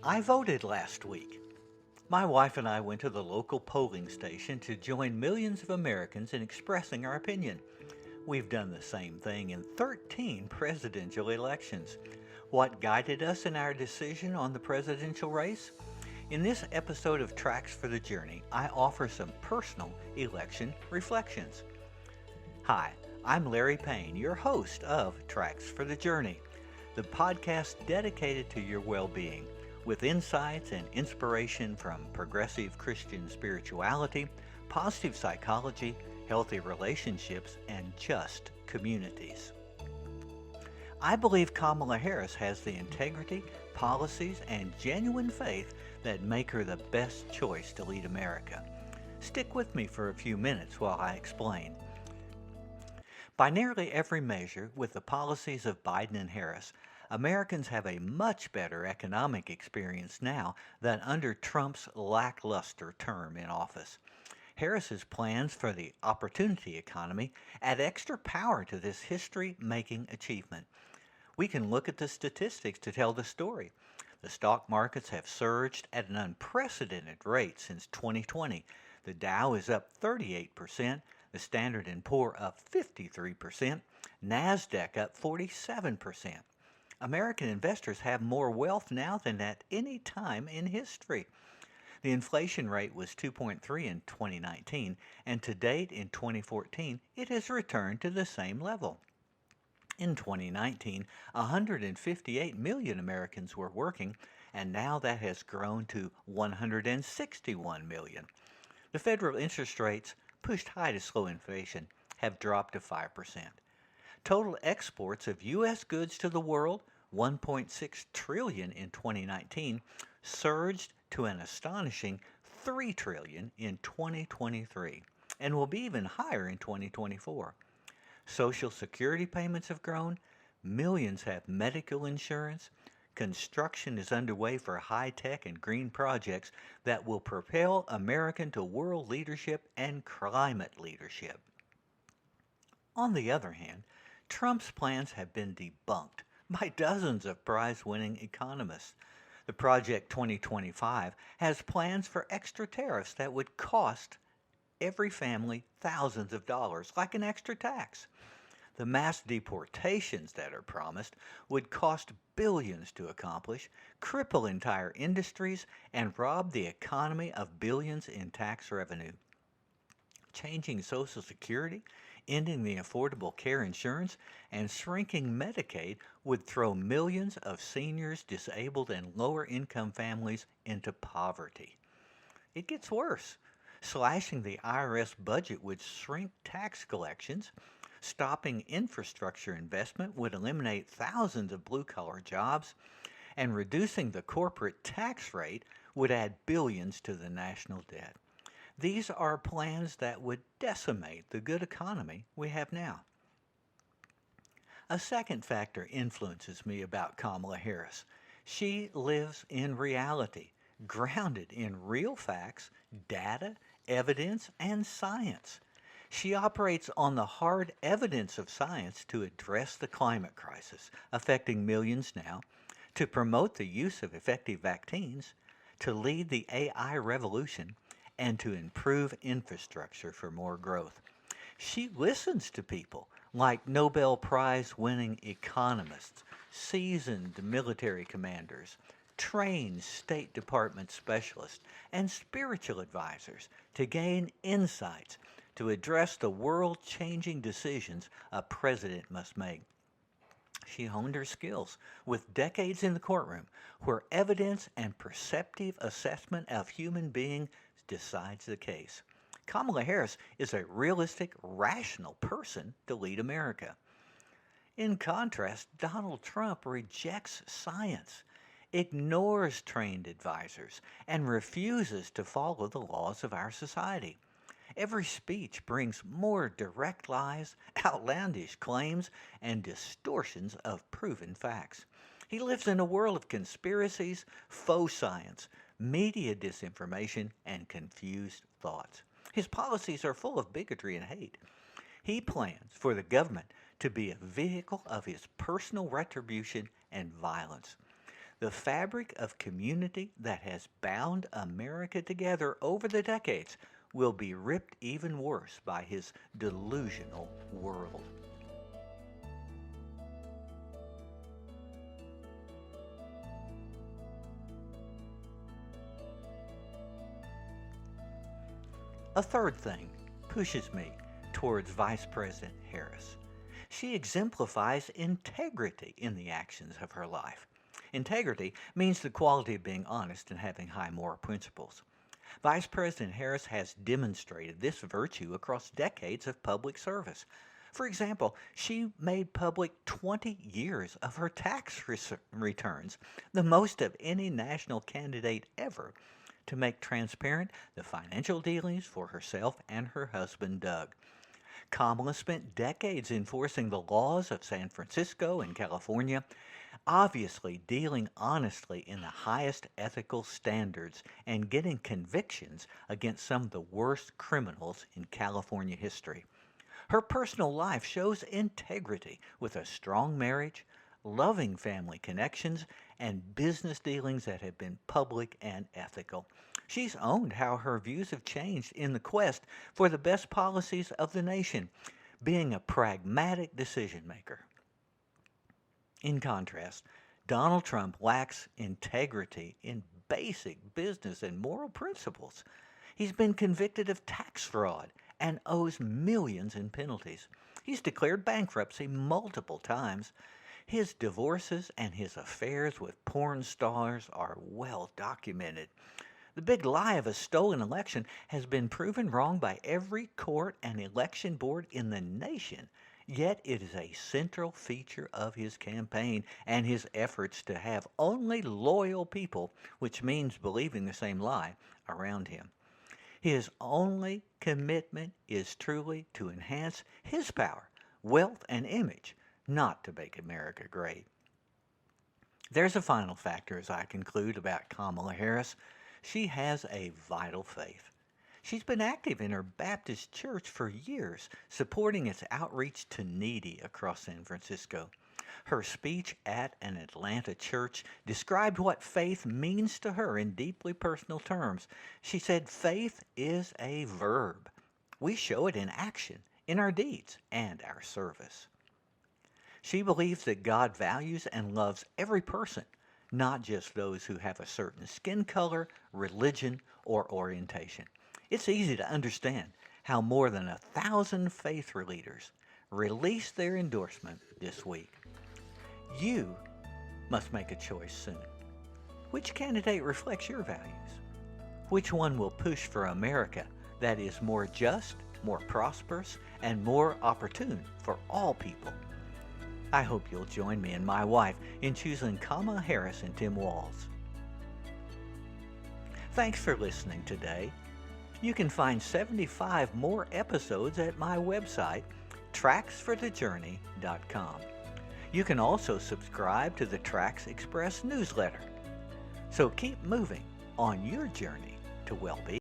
I voted last week. My wife and I went to the local polling station to join millions of Americans in expressing our opinion. We've done the same thing in 13 presidential elections. What guided us in our decision on the presidential race? In this episode of Tracks for the Journey, I offer some personal election reflections. Hi, I'm Larry Payne, your host of Tracks for the Journey, the podcast dedicated to your well-being, with insights and inspiration from progressive Christian spirituality, positive psychology, healthy relationships, and just communities. I believe Kamala Harris has the integrity, policies, and genuine faith that make her the best choice to lead America. Stick with me for a few minutes while I explain. By nearly every measure, with the policies of Biden and Harris, Americans have a much better economic experience now than under Trump's lackluster term in office. Harris's plans for the opportunity economy add extra power to this history-making achievement. We can look at the statistics to tell the story. The stock markets have surged at an unprecedented rate since 2020. The Dow is up 38%, the Standard & Poor up 53%, NASDAQ up 47%. American investors have more wealth now than at any time in history. The inflation rate was 2.3 in 2019, and to date in 2014, it has returned to the same level. In 2019, 158 million Americans were working, and now that has grown to 161 million. The federal interest rates, pushed high to slow inflation, have dropped to 5%. Total exports of U.S. goods to the world, 1.6 trillion in 2019, surged to an astonishing 3 trillion in 2023 and will be even higher in 2024. Social Security payments have grown, millions have medical insurance, construction is underway for high-tech and green projects that will propel America to world leadership and climate leadership. On the other hand, Trump's plans have been debunked by dozens of prize-winning economists. The Project 2025 has plans for extra tariffs that would cost every family thousands of dollars, like an extra tax. The mass deportations that are promised would cost billions to accomplish, cripple entire industries, and rob the economy of billions in tax revenue. Changing Social Security, ending the Affordable Care Insurance, and shrinking Medicaid would throw millions of seniors, disabled, and lower-income families into poverty. It gets worse. Slashing the IRS budget would shrink tax collections. Stopping infrastructure investment would eliminate thousands of blue-collar jobs. And reducing the corporate tax rate would add billions to the national debt. These are plans that would decimate the good economy we have now. A second factor influences me about Kamala Harris. She lives in reality, grounded in real facts, data, evidence, and science. She operates on the hard evidence of science to address the climate crisis, affecting millions now, to promote the use of effective vaccines, to lead the AI revolution, and to improve infrastructure for more growth. She listens to people like Nobel Prize-winning economists, seasoned military commanders, trained State Department specialists, and spiritual advisors to gain insights to address the world-changing decisions a president must make. She honed her skills with decades in the courtroom, where evidence and perceptive assessment of human beings decides the case. Kamala Harris is a realistic, rational person to lead America. In contrast, Donald Trump rejects science, ignores trained advisors, and refuses to follow the laws of our society. Every speech brings more direct lies, outlandish claims, and distortions of proven facts. He lives in a world of conspiracies, faux science, media disinformation, and confused thoughts. His policies are full of bigotry and hate. He plans for the government to be a vehicle of his personal retribution and violence. The fabric of community that has bound America together over the decades will be ripped even worse by his delusional world. A third thing pushes me towards Vice President Harris. She exemplifies integrity in the actions of her life. Integrity means the quality of being honest and having high moral principles. Vice President Harris has demonstrated this virtue across decades of public service. For example, she made public 20 years of her tax returns, the most of any national candidate ever, to make transparent the financial dealings for herself and her husband, Doug. Kamala spent decades enforcing the laws of San Francisco and California, obviously dealing honestly in the highest ethical standards and getting convictions against some of the worst criminals in California history. Her personal life shows integrity with a strong marriage, loving family connections, and business dealings that have been public and ethical. She's owned how her views have changed in the quest for the best policies of the nation, being a pragmatic decision maker. In contrast, Donald Trump lacks integrity in basic business and moral principles. He's been convicted of tax fraud and owes millions in penalties. He's declared bankruptcy multiple times. His divorces and his affairs with porn stars are well documented. The big lie of a stolen election has been proven wrong by every court and election board in the nation, yet it is a central feature of his campaign and his efforts to have only loyal people, which means believing the same lie, around him. His only commitment is truly to enhance his power, wealth, and image, not to make America great. There's a final factor as I conclude about Kamala Harris. She has a vital faith. She's been active in her Baptist church for years, supporting its outreach to needy across San Francisco. Her speech at an Atlanta church described what faith means to her in deeply personal terms. She said, "Faith is a verb. We show it in action, in our deeds, and our service." She believes that God values and loves every person, not just those who have a certain skin color, religion, or orientation. It's easy to understand how more than 1,000 faith leaders released their endorsement this week. You must make a choice soon. Which candidate reflects your values? Which one will push for America that is more just, more prosperous, and more opportune for all people? I hope you'll join me and my wife in choosing Kamala Harris and Tim Walz. Thanks for listening today. You can find 75 more episodes at my website, tracksforthejourney.com. You can also subscribe to the Tracks Express newsletter. So keep moving on your journey to well-being.